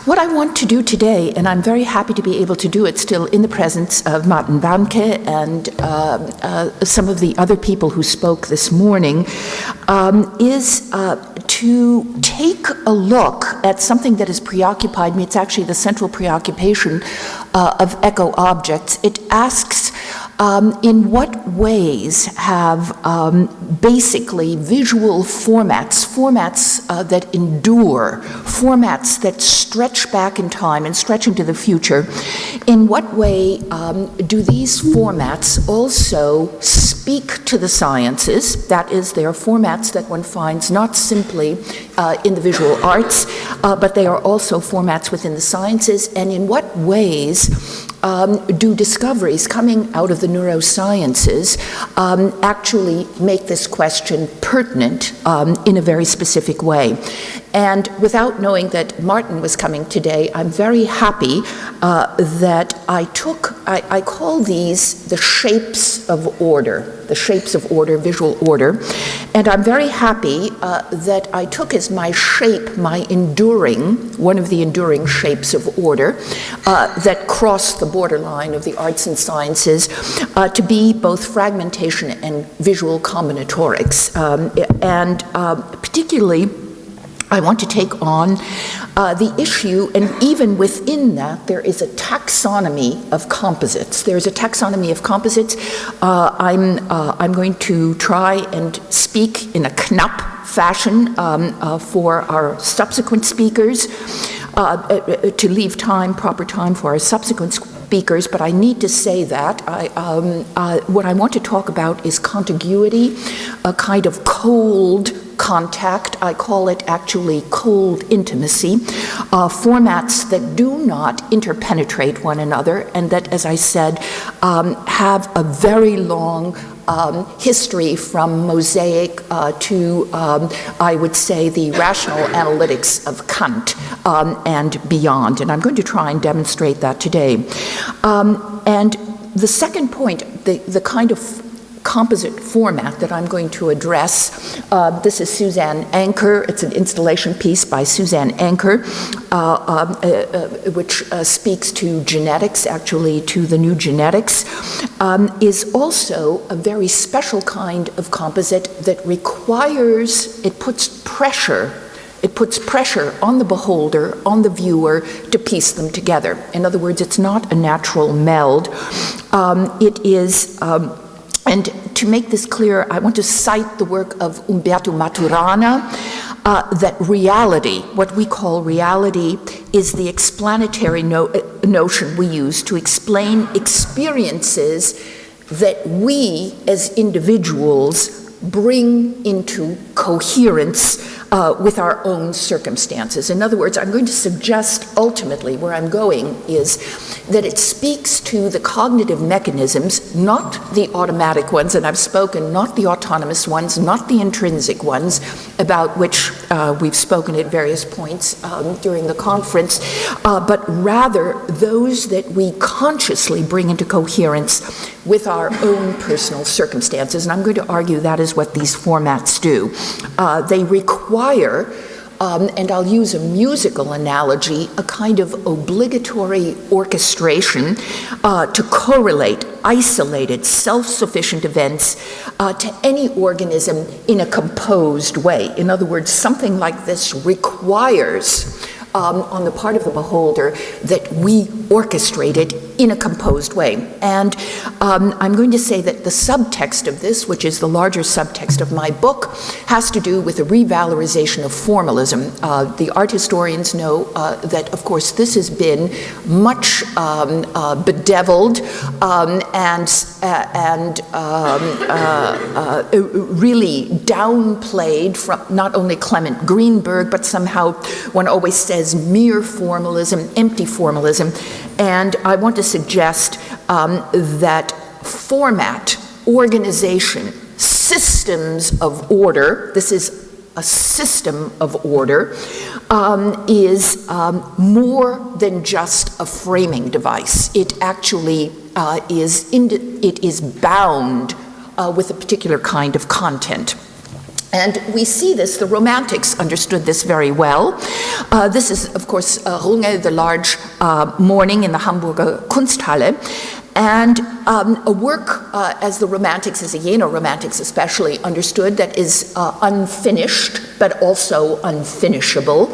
What I want to do today, and I'm very happy to be able to do it still in the presence of Martin Warnke and some of the other people who spoke this morning, is to take a look at something that has preoccupied me. It's actually the central preoccupation of echo objects. It asks, in what ways have basically visual formats that endure, formats that stretch back in time and stretch into the future, in what way do these formats also speak to the sciences? That is, they are formats that one finds not simply in the visual arts, but they are also formats within the sciences, and in what ways do discoveries coming out of the neurosciences actually make this question pertinent in a very specific way. And without knowing that Martin was coming today, I'm very happy that I call these the shapes of order, visual order. And I'm very happy that I took as my shape, one of the enduring shapes of order that cross the borderline of the arts and sciences to be both fragmentation and visual combinatorics. And particularly, I want to take on the issue, and even within that, there is a taxonomy of composites. There's a taxonomy of composites. I'm going to try and speak in a knapp fashion for our subsequent speakers, to leave proper time for our subsequent speakers, but I need to say that what I want to talk about is contiguity, a kind of cold contact. I call it actually cold intimacy, formats that do not interpenetrate one another and that, as I said, have a very long history from Mosaic to, I would say, the rational analytics of Kant and beyond. And I'm going to try and demonstrate that today. And the second point, the kind of composite format that I'm going to address. This is Suzanne Anker. It's an installation piece by Suzanne Anker, which speaks to genetics, actually to the new genetics, is also a very special kind of composite that requires, it puts pressure on the beholder, on the viewer, to piece them together. In other words, it's not a natural meld. It is... And to make this clear, I want to cite the work of Umberto Maturana, that reality, what we call reality, is the explanatory notion we use to explain experiences that we as individuals bring into coherence with our own circumstances. In other words, I'm going to suggest ultimately where I'm going is that it speaks to the cognitive mechanisms, not the automatic ones, and I've spoken, not the autonomous ones, not the intrinsic ones, about which we've spoken at various points during the conference, but rather those that we consciously bring into coherence with our own personal circumstances. And I'm going to argue that is what these formats do. They require, and I'll use a musical analogy, a kind of obligatory orchestration to correlate isolated, self-sufficient events to any organism in a composed way. In other words, something like this requires on the part of the beholder that we orchestrate it in a composed way. And I'm going to say that the subtext of this, which is the larger subtext of my book, has to do with a revalorization of formalism. The art historians know that, of course, this has been much bedeviled and really downplayed from not only Clement Greenberg, but somehow one always says mere formalism, empty formalism. And I want to suggest that format, organization, systems of order, this is a system of order, is more than just a framing device. It actually is bound with a particular kind of content. And we see this, the Romantics understood this very well. This is, of course, Runge, the large morning in the Hamburger Kunsthalle. And a work, as the Romantics, as the Jena Romantics especially understood, that is unfinished, but also unfinishable.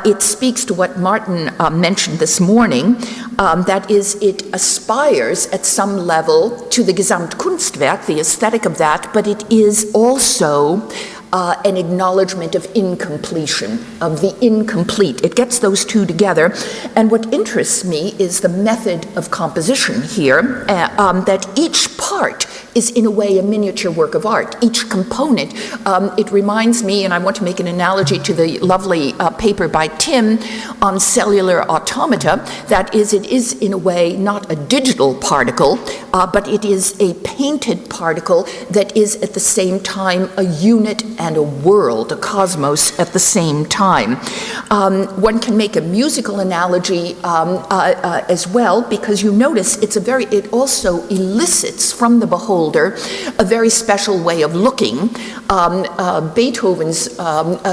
It speaks to what Martin mentioned this morning, that is, it aspires at some level to the Gesamtkunstwerk, the aesthetic of that, but it is also an acknowledgement of incompletion, of the incomplete. It gets those two together. And what interests me is the method of composition here, that each part is in a way a miniature work of art. Each component, it reminds me, and I want to make an analogy to the lovely paper by Tim on cellular automata, that is, it is in a way not a digital particle, but it is a painted particle that is at the same time a unit and a world, a cosmos at the same time. One can make a musical analogy as well, because you notice it also elicits from the beholder a very special way of looking. Beethoven's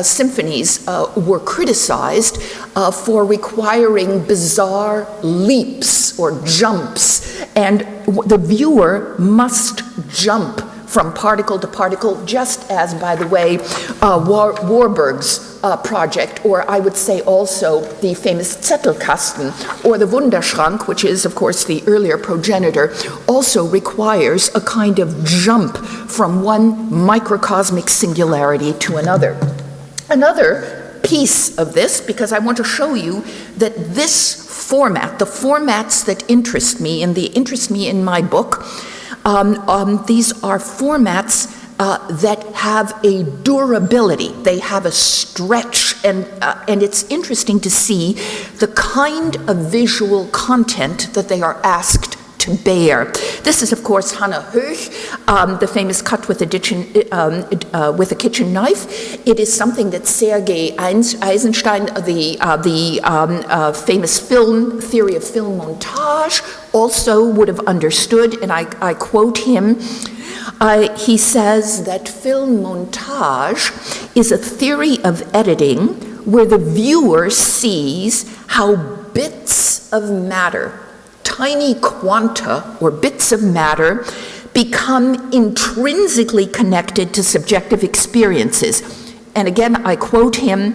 symphonies were criticized for requiring bizarre leaps or jumps, and the viewer must jump from particle to particle, just as, by the way, Warburg's project, or I would say also the famous Zettelkasten, or the Wunderschrank, which is, of course, the earlier progenitor, also requires a kind of jump from one microcosmic singularity to another. Another piece of this, because I want to show you that this format, the formats that interest me and they interest me in my book, these are formats that have a durability, they have a stretch, and it's interesting to see the kind of visual content that they are asked to bear. This is, of course, Hannah Höch, the famous cut with a kitchen knife. It is something that Sergei Eisenstein, the famous film theory of film montage, also would have understood, and I quote him. He says that film montage is a theory of editing where the viewer sees how bits of matter, tiny quanta or bits of matter, become intrinsically connected to subjective experiences. And again, I quote him,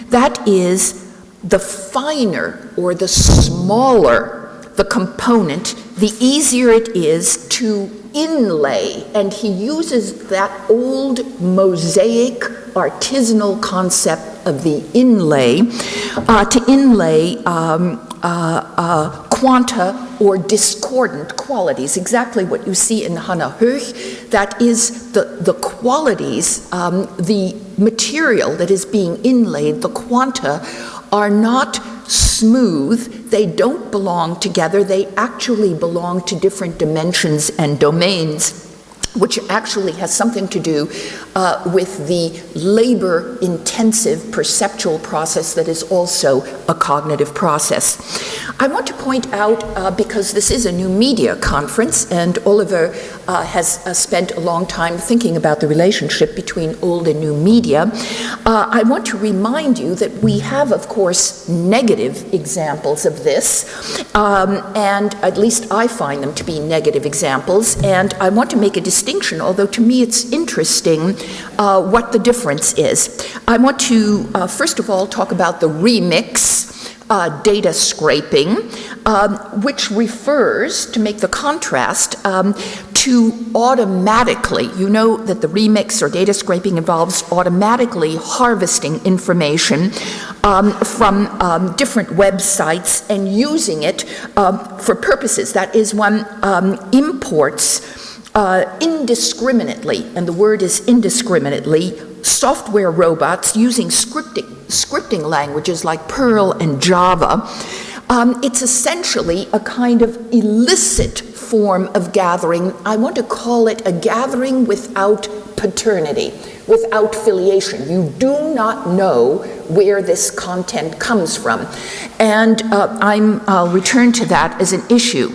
that is, the finer or the smaller the component, the easier it is to inlay. And he uses that old mosaic artisanal concept of the inlay to inlay quanta or discordant qualities, exactly what you see in Hannah Höch. That is the qualities, the material that is being inlaid, the quanta, are not smooth, they don't belong together, they actually belong to different dimensions and domains, which actually has something to do with the labor-intensive perceptual process that is also a cognitive process. I want to point out, because this is a new media conference, and Oliver has spent a long time thinking about the relationship between old and new media, I want to remind you that we have, of course, negative examples of this, and at least I find them to be negative examples, and I want to make a distinction, although to me it's interesting what the difference is. I want to, first of all, talk about the remix data scraping, which refers, to make the contrast, to automatically, you know that the remix or data scraping involves automatically harvesting information from different websites and using it for purposes. That is, one imports indiscriminately, and the word is indiscriminately, software robots using scripting languages like Perl and Java. It's essentially a kind of illicit form of gathering. I want to call it a gathering without paternity, without filiation. You do not know where this content comes from. And I'll return to that as an issue.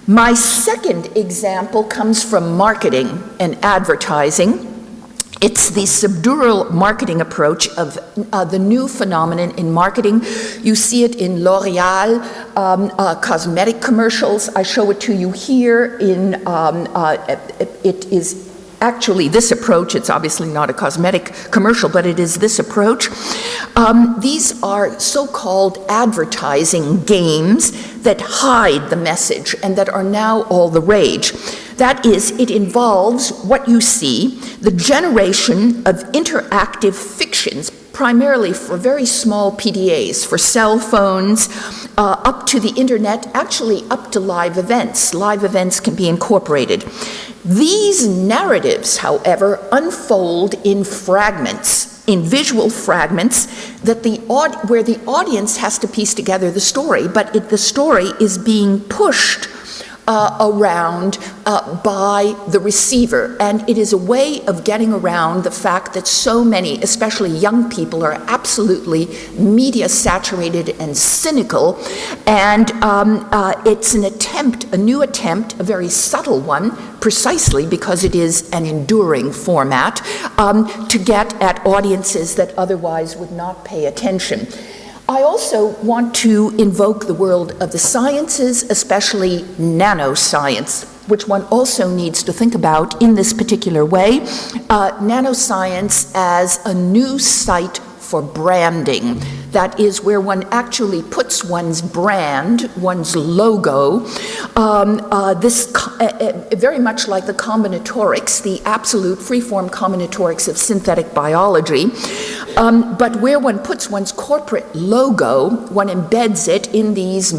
My second example comes from marketing and advertising. It's the subdural marketing approach of the new phenomenon in marketing. You see it in L'Oreal cosmetic commercials. I show it to you here. It is actually this approach. It's obviously not a cosmetic commercial, but it is this approach. These are so-called advertising games that hide the message and that are now all the rage. That is, it involves what you see, the generation of interactive fictions, primarily for very small PDAs, for cell phones, up to the internet, actually up to live events. Live events can be incorporated. These narratives, however, unfold in fragments, in visual fragments, that where the audience has to piece together the story, but the story is being pushed around by the receiver. And it is a way of getting around the fact that so many, especially young people, are absolutely media saturated and cynical. And it's an attempt, a new attempt, a very subtle one, precisely because it is an enduring format, to get at audiences that otherwise would not pay attention. I also want to invoke the world of the sciences, especially nanoscience, which one also needs to think about in this particular way. Nanoscience as a new site for branding. That is where one actually puts one's brand, one's logo, very much like the combinatorics, the absolute free-form combinatorics of synthetic biology, but where one puts one's corporate logo, one embeds it in these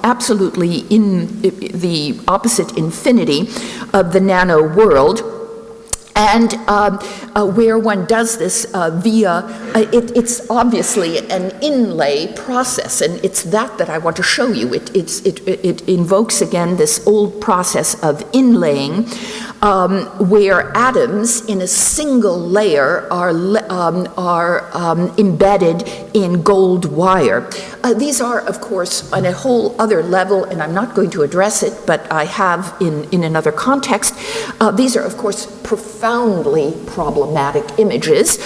absolutely in the opposite infinity of the nano world. And where one does this via, it's obviously an inlay process, and it's that I want to show you. It invokes again this old process of inlaying, where atoms in a single layer are embedded in gold wire. These are, of course, on a whole other level, and I'm not going to address it, but I have in another context. These are, of course, profoundly problematic images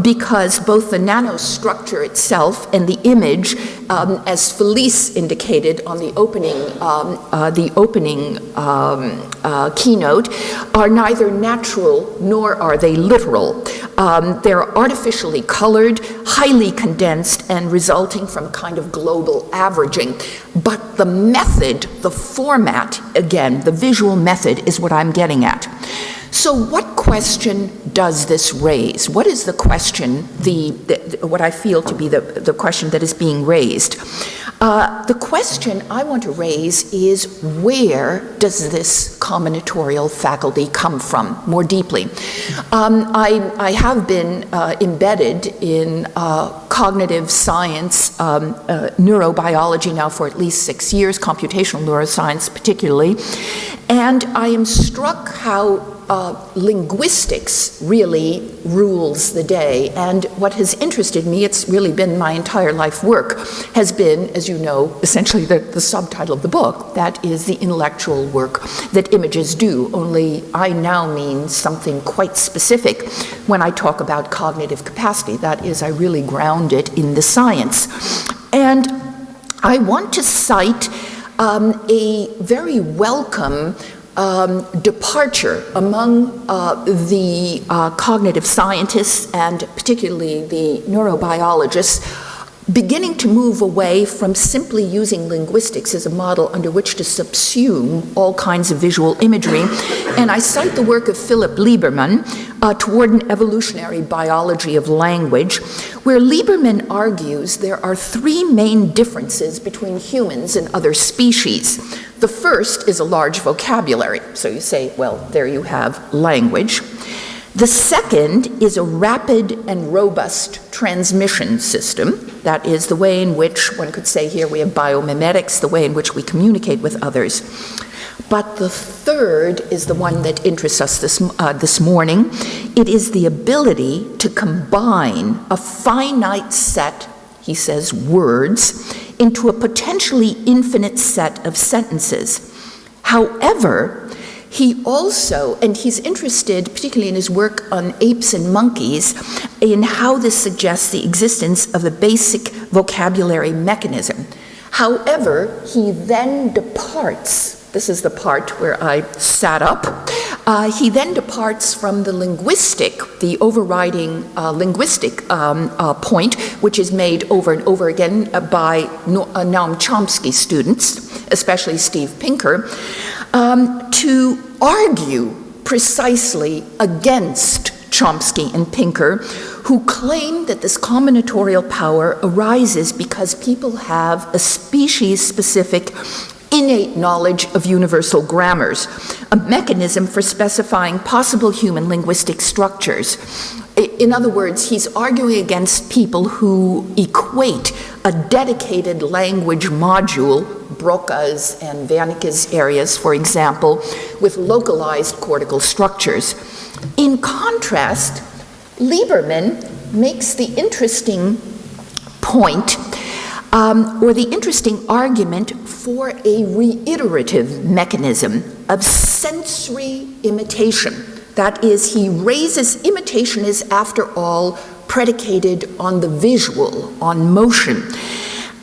because both the nanostructure itself and the image, as Felice indicated on the opening keynote, are neither natural nor are they literal. They're artificially colored, highly condensed, and resulting from kind of global averaging. But the method, the format, again, the visual method is what I'm getting at. So what question does this raise? What is the question, what I feel to be the question that is being raised? The question I want to raise is, where does this combinatorial faculty come from, more deeply? I have been embedded in cognitive science, neurobiology now for at least 6 years, computational neuroscience particularly, and I am struck how linguistics really rules the day. And what has interested me, it's really been my entire life work, has been, as you know, essentially the subtitle of the book, that is the intellectual work that images do, only I now mean something quite specific when I talk about cognitive capacity. That is, I really ground it in the science. And I want to cite a very welcome departure among the cognitive scientists and particularly the neurobiologists, beginning to move away from simply using linguistics as a model under which to subsume all kinds of visual imagery. And I cite the work of Philip Lieberman, Toward an Evolutionary Biology of Language, where Lieberman argues there are three main differences between humans and other species. The first is a large vocabulary. So you say, well, there you have language. The second is a rapid and robust transmission system. That is the way in which, one could say here we have biomimetics, the way in which we communicate with others. But the third is the one that interests us this morning. It is the ability to combine a finite set, he says, words, into a potentially infinite set of sentences. However, He also, and he's interested, particularly in his work on apes and monkeys, in how this suggests the existence of the basic vocabulary mechanism. However, he then departs, this is the part where I sat up, he then departs from the linguistic, the overriding linguistic point, which is made over and over again by Noam Chomsky students, especially Steve Pinker, to argue precisely against Chomsky and Pinker, who claim that this combinatorial power arises because people have a species-specific innate knowledge of universal grammars, a mechanism for specifying possible human linguistic structures. In other words, he's arguing against people who equate a dedicated language module, Broca's and Wernicke's areas, for example, with localized cortical structures. In contrast, Lieberman makes the interesting point, or the interesting argument for a reiterative mechanism of sensory imitation. That is, he raises, imitation is, after all, predicated on the visual, on motion.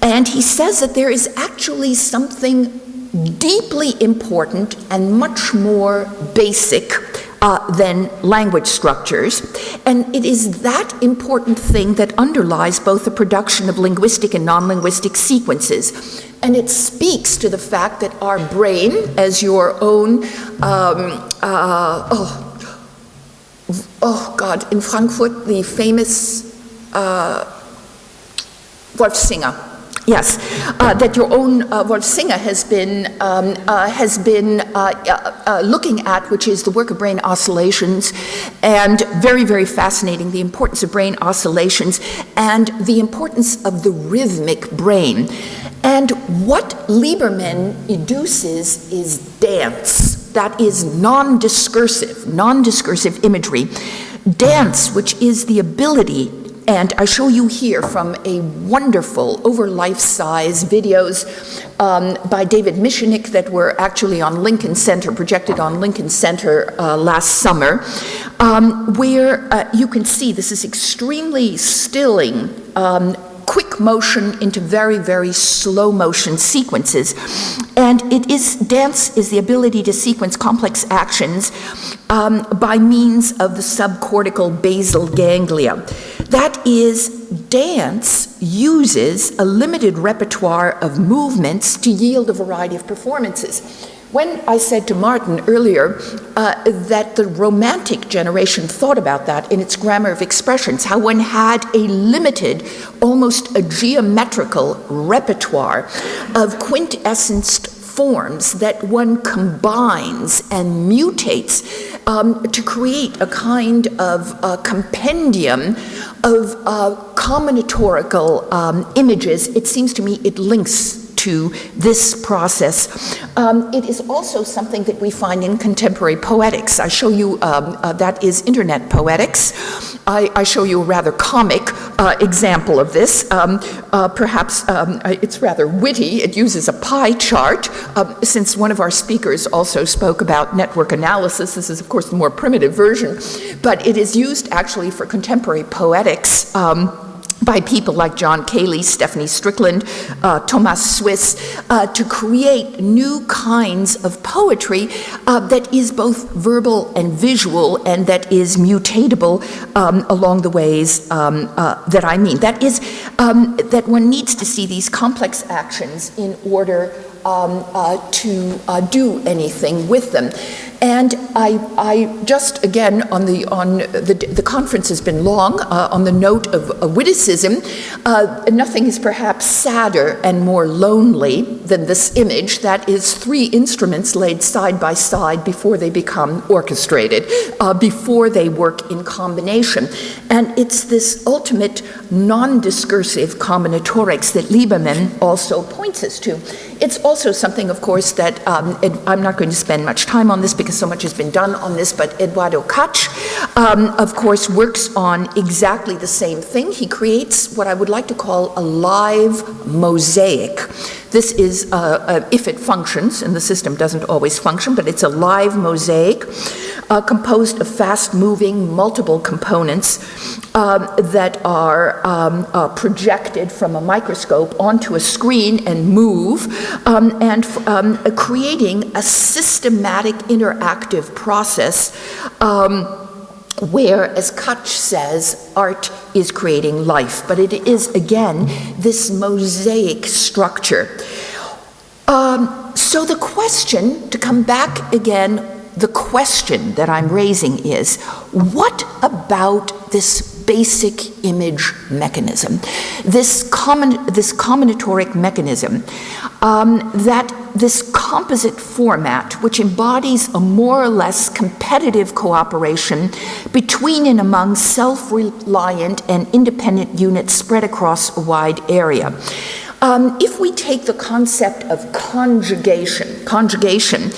And he says that there is actually something deeply important and much more basic than language structures. And it is that important thing that underlies both the production of linguistic and non-linguistic sequences. And it speaks to the fact that our brain, as your own, in Frankfurt, the famous Wolfsinger. Yes, that your own Wolfsinger has been looking at, which is the work of brain oscillations, and very, very fascinating, the importance of brain oscillations and the importance of the rhythmic brain. And what Lieberman educes is dance, that is non-discursive imagery. Dance, which is the ability, and I show you here from a wonderful over life-size videos by David Michanik that were actually on Lincoln Center, projected on Lincoln Center last summer, where you can see this is extremely stilling, quick motion into very, very slow motion sequences. And dance is the ability to sequence complex actions by means of the subcortical basal ganglia. That is, dance uses a limited repertoire of movements to yield a variety of performances. When I said to Martin earlier that the Romantic generation thought about that in its grammar of expressions, how one had a limited, almost a geometrical repertoire of quintessenced forms that one combines and mutates to create a kind of compendium of combinatorial images, it seems to me it links to this process. It is also something that we find in contemporary poetics. I show you, that is internet poetics. I show you a rather comic example of this. Perhaps it's rather witty. It uses a pie chart. Since one of our speakers also spoke about network analysis, this is of course the more primitive version, but it is used actually for contemporary poetics by people like John Cayley, Stephanie Strickland, Thomas Swiss, to create new kinds of poetry that is both verbal and visual and that is mutatable along the ways that I mean. That is, that one needs to see these complex actions in order to do anything with them. And I just, again, the conference has been long, on the note of witticism, nothing is perhaps sadder and more lonely than this image, that is 3 instruments laid side by side before they become orchestrated, before they work in combination. And it's this ultimate non-discursive combinatorics that Lieberman also points us to. It's also something, of course, that I'm not going to spend much time on this because so much has been done on this, but Eduardo Kach, of course, works on exactly the same thing. He creates what I would like to call a live mosaic. This is, if it functions, and the system doesn't always function, but it's a live mosaic composed of fast-moving multiple components that are projected from a microscope onto a screen and move, and creating a systematic interactive process where, as Kutch says, art is creating life, but it is, again, this mosaic structure. So the question, to come back again, the question that I'm raising is, what about this basic image mechanism, this combinatoric mechanism, that this composite format, which embodies a more or less competitive cooperation between and among self-reliant and independent units spread across a wide area. If we take the concept of conjugation,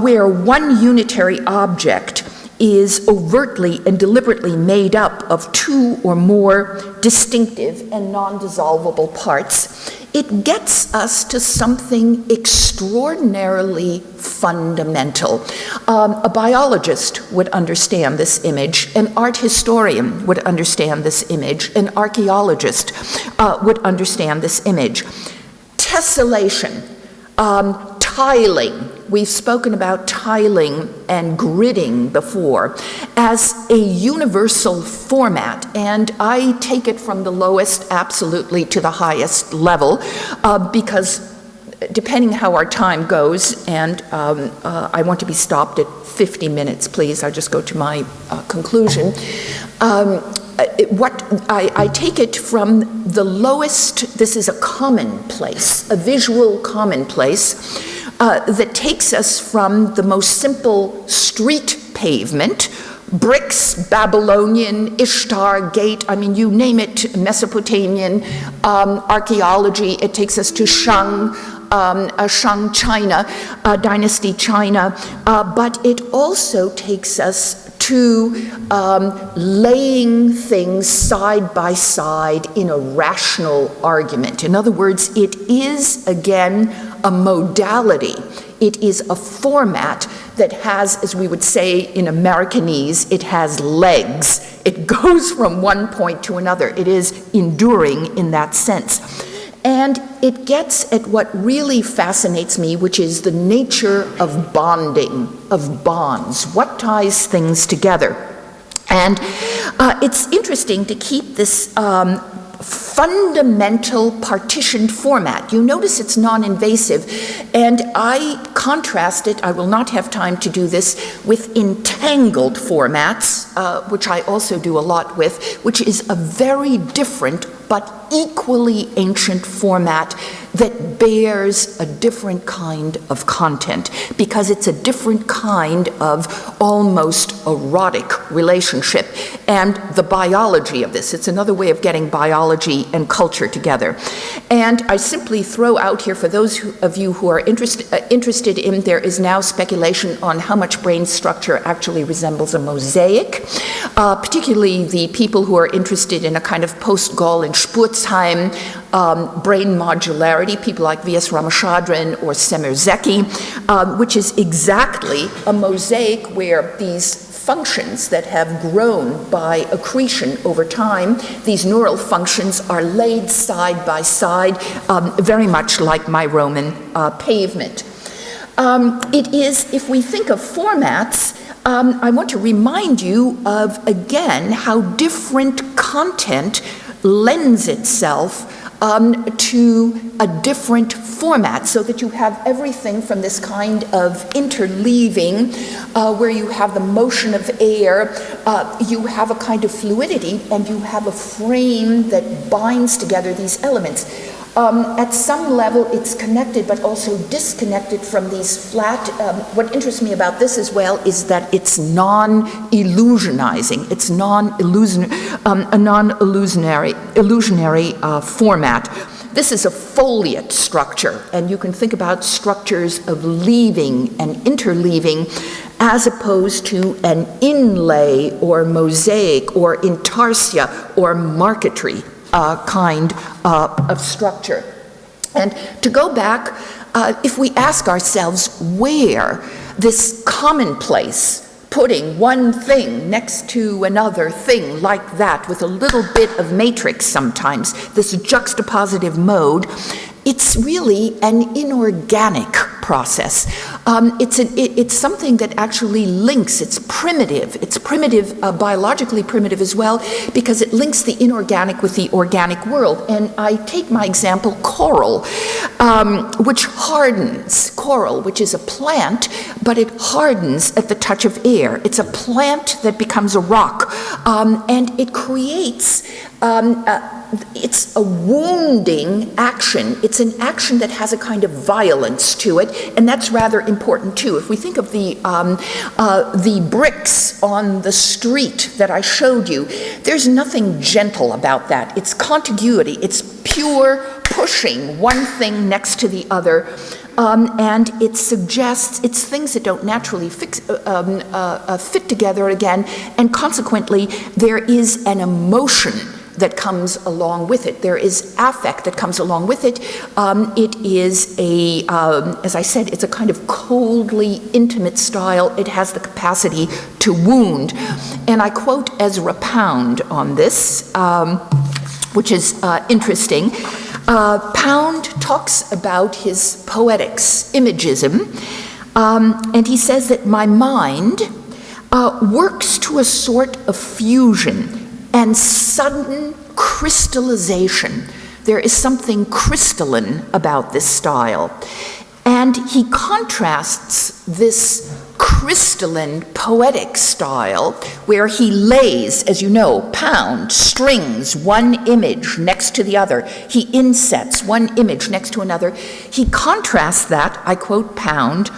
where one unitary object is overtly and deliberately made up of two or more distinctive and non-dissolvable parts, it gets us to something extraordinarily fundamental. A biologist would understand this image, an art historian would understand this image, an archaeologist would understand this image. Tessellation, tiling. We've spoken about tiling and gridding before as a universal format, and I take it from the lowest absolutely to the highest level because depending how our time goes, and I want to be stopped at 50 minutes, please, I'll just go to my conclusion. I take it from the lowest, this is a commonplace, a visual commonplace, that takes us from the most simple street pavement, bricks, Babylonian, Ishtar, Gate, I mean, you name it, Mesopotamian, archaeology, it takes us to Shang China, Dynasty China, but it also takes us to laying things side by side in a rational argument. In other words, it is, again, a modality. It is a format that has, as we would say in Americanese, it has legs. It goes from one point to another. It is enduring in that sense. And it gets at what really fascinates me, which is the nature of bonding, of bonds, what ties things together. And it's interesting to keep this fundamental partitioned format. You notice it's non-invasive, and I contrast it, I will not have time to do this, with entangled formats, which I also do a lot with, which is a very different but equally ancient format that bears a different kind of content, because it's a different kind of almost erotic relationship. And the biology of this, it's another way of getting biology and culture together. And I simply throw out here, for those of you who are interested in, there is now speculation on how much brain structure actually resembles a mosaic, particularly the people who are interested in a kind of post-Gall and Spurzheim brain modularity, people like V.S. Ramachandran or Semerzecki, which is exactly a mosaic where these functions that have grown by accretion over time, these neural functions are laid side by side, very much like my Roman pavement. It is, if we think of formats, I want to remind you of, again, how different content lends itself to a different format, so that you have everything from this kind of interleaving where you have the motion of air, you have a kind of fluidity, and you have a frame that binds together these elements. At some level, it's connected, but also disconnected from these flat. What interests me about this as well is that it's non-illusionizing. It's a non-illusionary format. This is a foliate structure, and you can think about structures of leaving and interleaving as opposed to an inlay or mosaic or intarsia or marquetry kind of structure. And to go back, if we ask ourselves where this commonplace, putting one thing next to another thing like that with a little bit of matrix sometimes, this juxtapositive mode, it's really an inorganic process. It's something that actually links, it's primitive, biologically primitive as well, because it links the inorganic with the organic world. And I take my example, coral, which hardens. Coral, which is a plant, but it hardens at the touch of air. It's a plant that becomes a rock, and it creates it's a wounding action. It's an action that has a kind of violence to it, and that's rather important too. If we think of the bricks on the street that I showed you, there's nothing gentle about that. It's contiguity. It's pure pushing one thing next to the other. And it suggests, it's things that don't naturally fit together again, and consequently there is an emotion that comes along with it. There is affect that comes along with it. It is as I said, it's a kind of coldly intimate style. It has the capacity to wound. And I quote Ezra Pound on this, which is interesting. Pound talks about his poetics, imagism, and he says that my mind works to a sort of fusion and sudden crystallization. There is something crystalline about this style. And he contrasts this crystalline poetic style where he lays, as you know, Pound, strings one image next to the other. He insets one image next to another. He contrasts that, I quote Pound,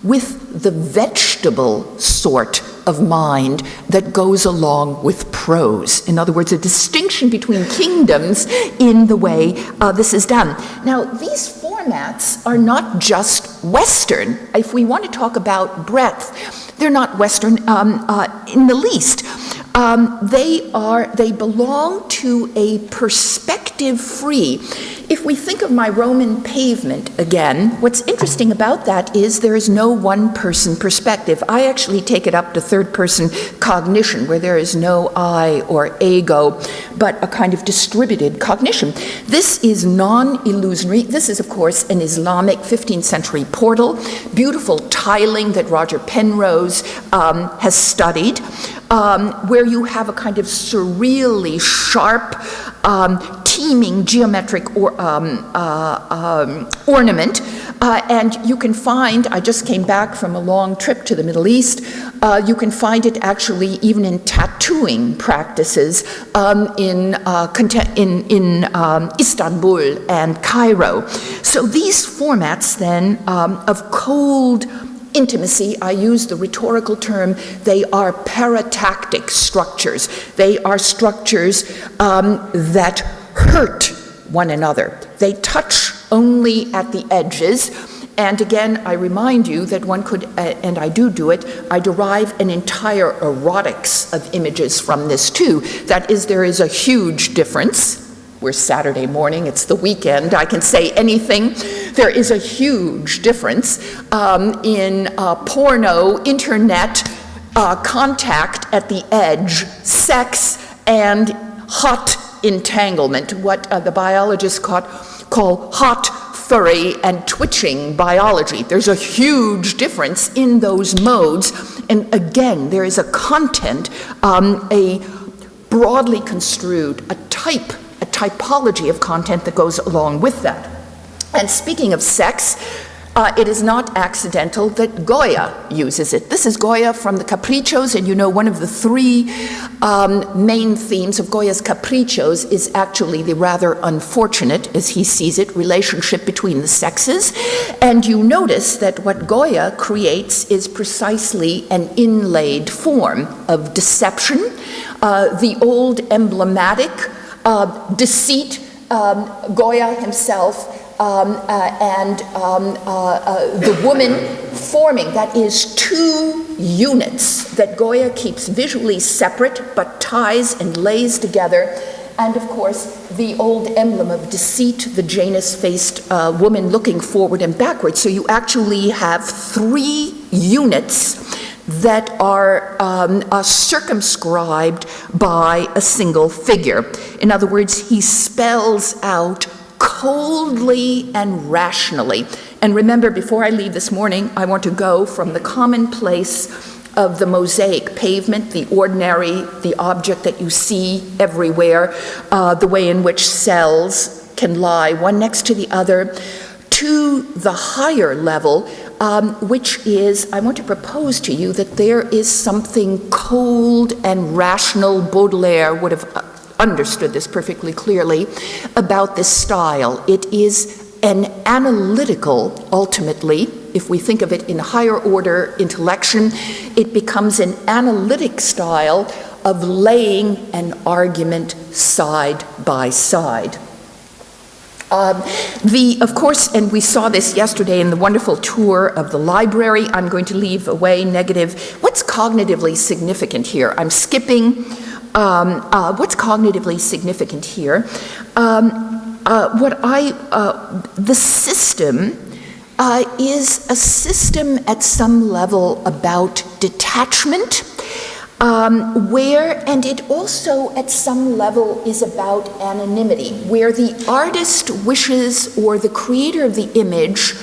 with the vegetable sort of mind that goes along with prose. In other words, a distinction between kingdoms in the way this is done. Now, these formats are not just Western. If we want to talk about breadth, they're not Western in the least. They belong to a perspective-free. If we think of my Roman pavement again, what's interesting about that is there is no one-person perspective. I actually take it up to third-person cognition, where there is no I or ego, but a kind of distributed cognition. This is non-illusory. This is, of course, an Islamic 15th century portal, beautiful tiling that Roger Penrose has studied, where you have a kind of surreally sharp, teeming geometric ornament, and you can find, I just came back from a long trip to the Middle East, you can find it actually even in tattooing practices in Istanbul and Cairo. So these formats then of cold intimacy, I use the rhetorical term, they are paratactic structures. They are structures that hurt one another. They touch only at the edges. And again, I remind you that one could, and I do it, I derive an entire erotics of images from this too. That is, there is a huge difference. We're Saturday morning, it's the weekend, I can say anything. There is a huge difference in porno, internet, contact at the edge, sex, and hot entanglement, what the biologists call hot, furry, and twitching biology. There's a huge difference in those modes, and again, there is a content, a broadly construed, a typology of content that goes along with that. And speaking of sex, it is not accidental that Goya uses it. This is Goya from the Capriccios, and you know one of the three main themes of Goya's Capriccios is actually the rather unfortunate, as he sees it, relationship between the sexes. And you notice that what Goya creates is precisely an inlaid form of deception, the old emblematic deceit, Goya himself, and the woman forming, that is two units that Goya keeps visually separate but ties and lays together. and of course the old emblem of deceit, the Janus-faced woman looking forward and backwards. So you actually have 3 units that are circumscribed by a single figure. In other words, he spells out coldly and rationally. And remember, before I leave this morning, I want to go from the commonplace of the mosaic pavement, the ordinary, the object that you see everywhere, the way in which cells can lie one next to the other, to the higher level, which is, I want to propose to you that there is something cold and rational. Baudelaire would have understood this perfectly clearly about this style. It is an analytical, ultimately, if we think of it in higher order intellection, it becomes an analytic style of laying an argument side by side. Of course, and we saw this yesterday in the wonderful tour of the library, I'm going to leave away negative. What's cognitively significant here? I'm skipping. What's cognitively significant here? The system is a system at some level about detachment, and it also at some level is about anonymity, where the artist wishes, or the creator of the image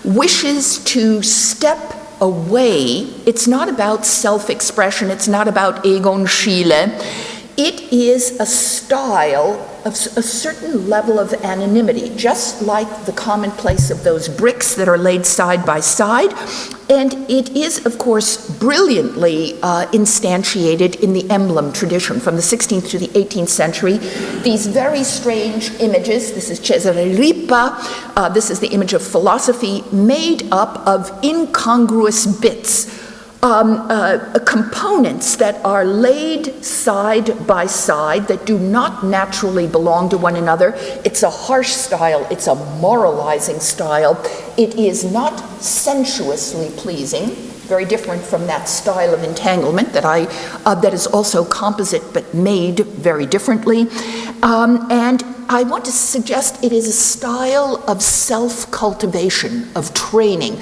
wishes to step away. It's not about self-expression, it's not about Egon Schiele. It is a style of a certain level of anonymity, just like the commonplace of those bricks that are laid side by side. And it is, of course, brilliantly instantiated in the emblem tradition from the 16th to the 18th century. These very strange images, this is Cesare Ripa, this is the image of philosophy, made up of incongruous bits, components that are laid side by side that do not naturally belong to one another. It's a harsh style, it's a moralizing style. It is not sensuously pleasing, very different from that style of entanglement that is also composite but made very differently. And I want to suggest it is a style of self-cultivation, of training.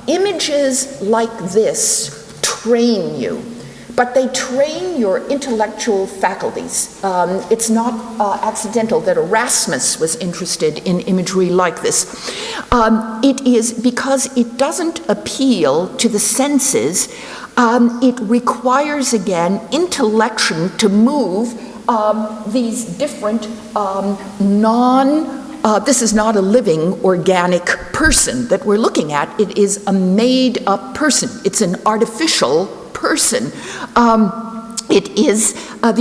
Images like this train you, but they train your intellectual faculties. It's not accidental that Erasmus was interested in imagery like this. It is because it doesn't appeal to the senses. It requires, again, intellection to move these different this is not a living, organic person that we're looking at. It is a made-up person. It's an artificial person. It is in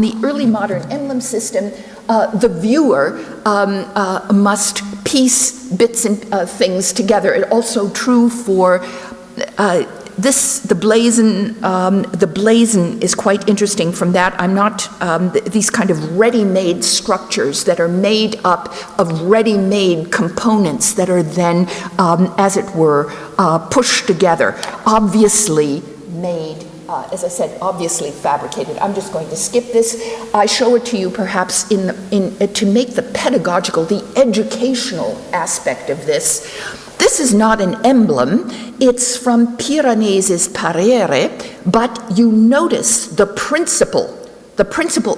the early modern emblem system, the viewer must piece bits and things together. It's also true for the blazon is quite interesting from that. I'm not, these kind of ready-made structures that are made up of ready-made components that are then, as it were, pushed together, obviously made, as I said, obviously fabricated. I'm just going to skip this. I show it to you perhaps to make the pedagogical, the educational aspect of this. This is not an emblem. It's from Piranese's Parere, but you notice the principle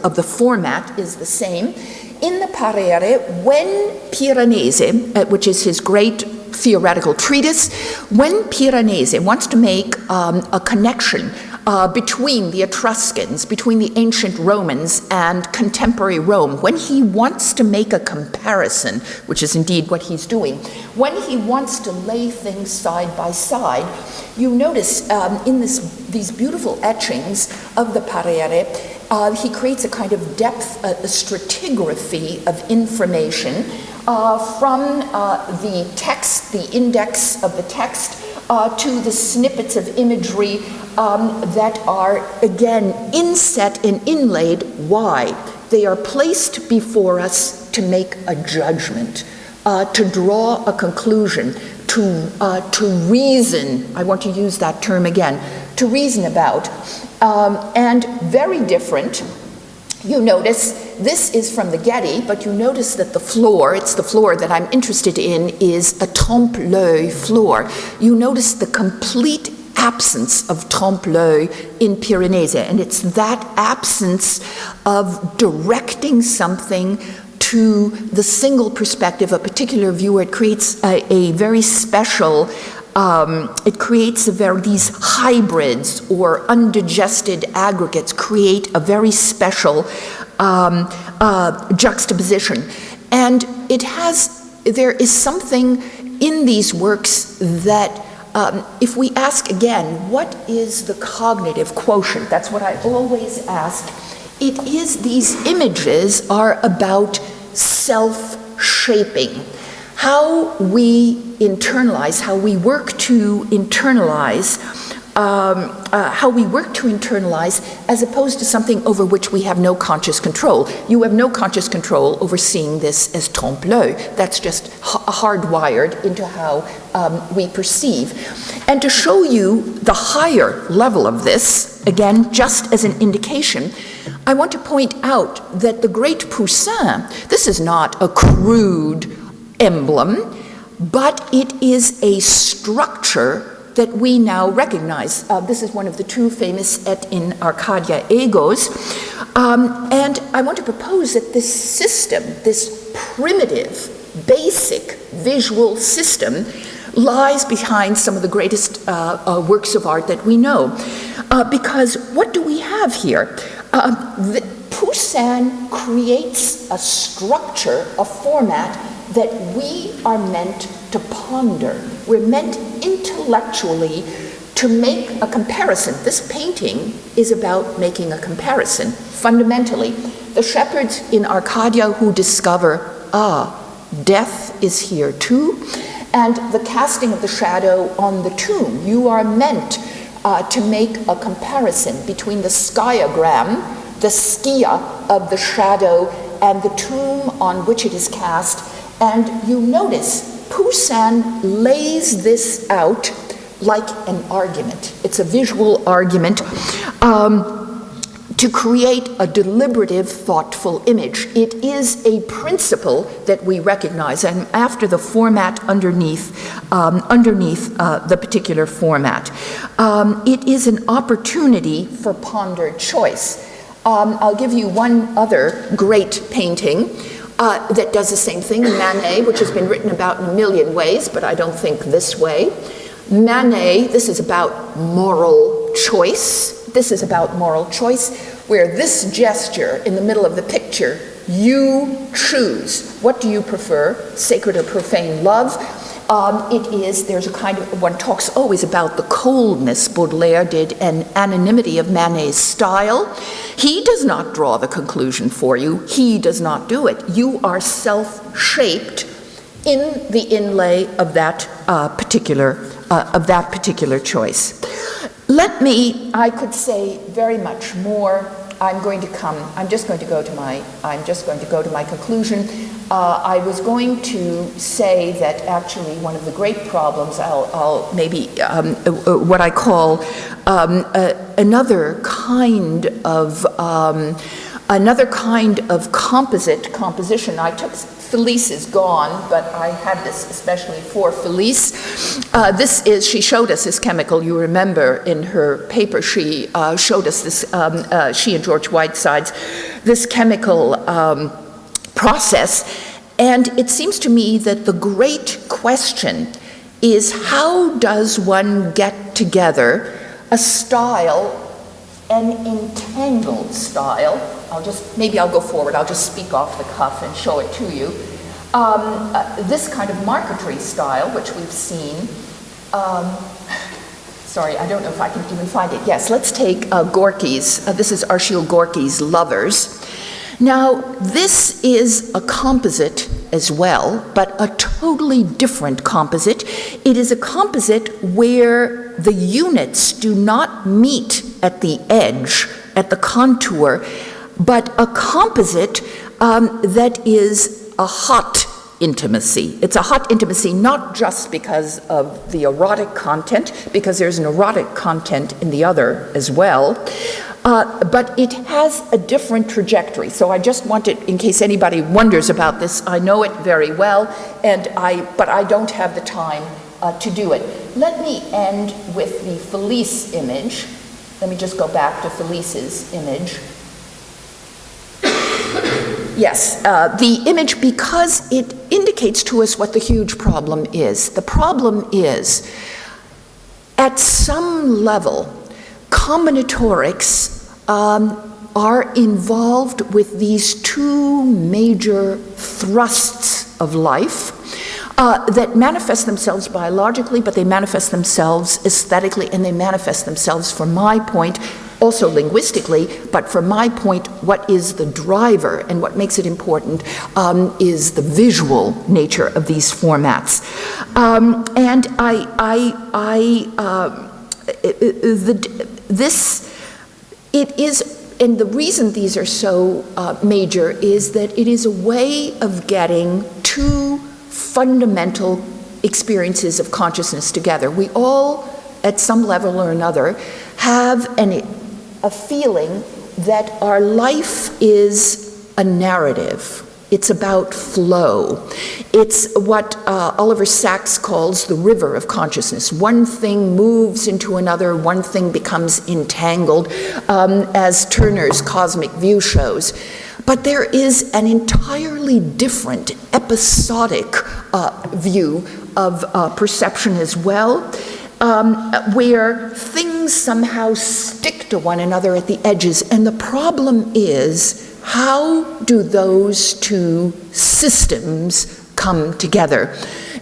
of the format is the same. In the Parere, when Piranese, which is his great theoretical treatise, when Piranese wants to make a connection between the Etruscans, between the ancient Romans and contemporary Rome, when he wants to make a comparison, which is indeed what he's doing, when he wants to lay things side by side, you notice in these beautiful etchings of the Parere, he creates a kind of depth, a stratigraphy of information from the text, the index of the text, to the snippets of imagery that are, again, inset and inlaid. Why? They are placed before us to make a judgment, to draw a conclusion, to reason. I want to use that term again. to reason about, and very different. You notice, this is from the Getty, but you notice that the floor, it's the floor that I'm interested in, is a trompe-l'oeil floor. You notice the complete absence of trompe-l'oeil in Piranesi, and it's that absence of directing something to the single perspective, a particular viewer. It creates a very special, these hybrids or undigested aggregates create a very special juxtaposition. And there is something in these works that, if we ask again, what is the cognitive quotient? That's what I always ask. It is, these images are about self-shaping. How we internalize, how we work to internalize, as opposed to something over which we have no conscious control. You have no conscious control over seeing this as trompe-l'oeil. That's just hardwired into how we perceive. And to show you the higher level of this, again, just as an indication, I want to point out that the great Poussin, this is not a crude emblem, but it is a structure that we now recognize. This is one of the two famous et in Arcadia egos. And I want to propose that this system, this primitive, basic visual system, lies behind some of the greatest works of art that we know. Because what do we have here? Poussin creates a structure, a format that we are meant to ponder. We're meant intellectually to make a comparison. This painting is about making a comparison, fundamentally. The shepherds in Arcadia who discover, death is here too, and the casting of the shadow on the tomb. You are meant to make a comparison between the skiogram, the skia of the shadow, and the tomb on which it is cast. And you notice Poussin lays this out like an argument. It's a visual argument to create a deliberative, thoughtful image. It is a principle that we recognize, and after the format underneath the particular format. It is an opportunity for pondered choice. I'll give you one other great painting that does the same thing, Manet, which has been written about in a million ways, but I don't think this way. Manet, this is about moral choice. This is about moral choice, where this gesture in the middle of the picture, you choose. What do you prefer, sacred or profane love? There's a kind of, one talks always about the coldness Baudelaire did and anonymity of Manet's style. He does not draw the conclusion for you. He does not do it. You are self-shaped in the inlay of that particular choice. I could say very much more. I'm just going to go to my conclusion. I was going to say that actually one of the great problems, I'll maybe what I call another kind of composition. I took Felice is gone, but I had this especially for Felice. She showed us this chemical. You remember in her paper, she showed us this, she and George Whiteside's, this chemical process. And it seems to me that the great question is, how does one get together a style, an entangled style? Maybe I'll go forward, I'll just speak off the cuff and show it to you. This kind of marquetry style, which we've seen. Sorry, I don't know if I can even find it. Yes, let's take Gorky's. This is Arshile Gorky's Lovers. Now, this is a composite as well, but a totally different composite. It is a composite where the units do not meet at the edge, at the contour, but a composite that is a hot intimacy. It's a hot intimacy not just because of the erotic content, because there's an erotic content in the other as well, but it has a different trajectory. So I just wanted, in case anybody wonders about this, I know it very well, but I don't have the time to do it. Let me end with the Felice image. Let me just go back to Felice's image. Yes, the image, because it indicates to us what the huge problem is. The problem is, at some level, combinatorics are involved with these two major thrusts of life that manifest themselves biologically, but they manifest themselves aesthetically, and they manifest themselves, from my point, also linguistically, but from my point, what is the driver and what makes it important is the visual nature of these formats. And the reason these are so major is that it is a way of getting two fundamental experiences of consciousness together. We all, at some level or another, have a feeling that our life is a narrative. It's about flow. It's what Oliver Sacks calls the river of consciousness. One thing moves into another, one thing becomes entangled, as Turner's Cosmic View shows. But there is an entirely different episodic view of perception as well, where things somehow stick to one another at the edges. And the problem is, how do those two systems come together?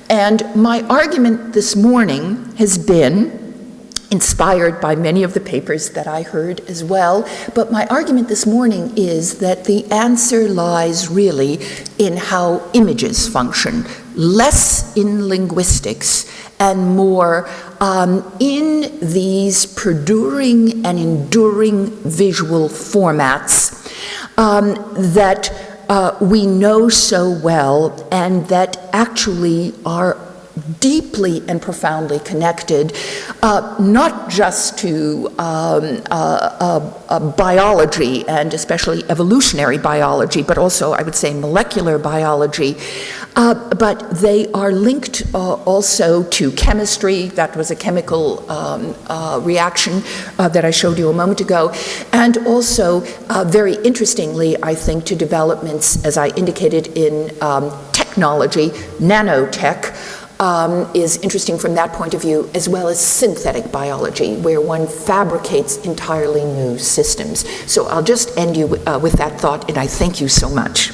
And my argument this morning has been, inspired by many of the papers that I heard as well, but my argument this morning is that the answer lies really in how images function, less in linguistics and more in these perduring and enduring visual formats that we know so well, and that actually are deeply and profoundly connected, not just to biology, and especially evolutionary biology, but also, I would say, molecular biology. But they are linked also to chemistry. That was a chemical reaction that I showed you a moment ago. And also, very interestingly, I think, to developments, as I indicated, in technology, nanotech, is interesting from that point of view, as well as synthetic biology, where one fabricates entirely new systems. So I'll just end you with that thought, and I thank you so much.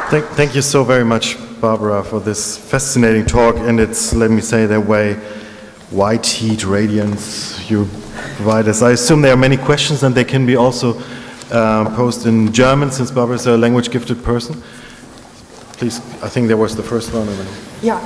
Thank you so very much, Barbara, for this fascinating talk, and it's, let me say that way, white heat radiance you provide us. I assume there are many questions, and they can be also posed in German, since Barbara is a language gifted person. Please, I think there was the first one. Yeah.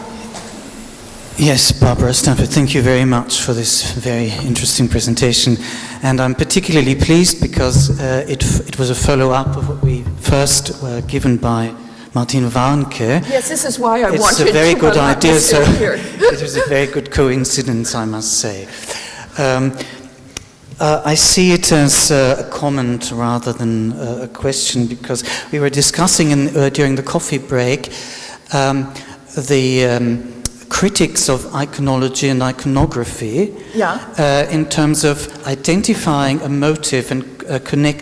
Yes, Barbara Stafford, thank you very much for this very interesting presentation. And I'm particularly pleased because it was a follow-up of what we first were given by Martin Warnke. Yes, this is why I wanted to. It's a very good idea, so here. it was a very good coincidence, I must say. I see it as a comment rather than a question, because we were discussing during the coffee break the critics of iconology and iconography, in terms of identifying a motive and connect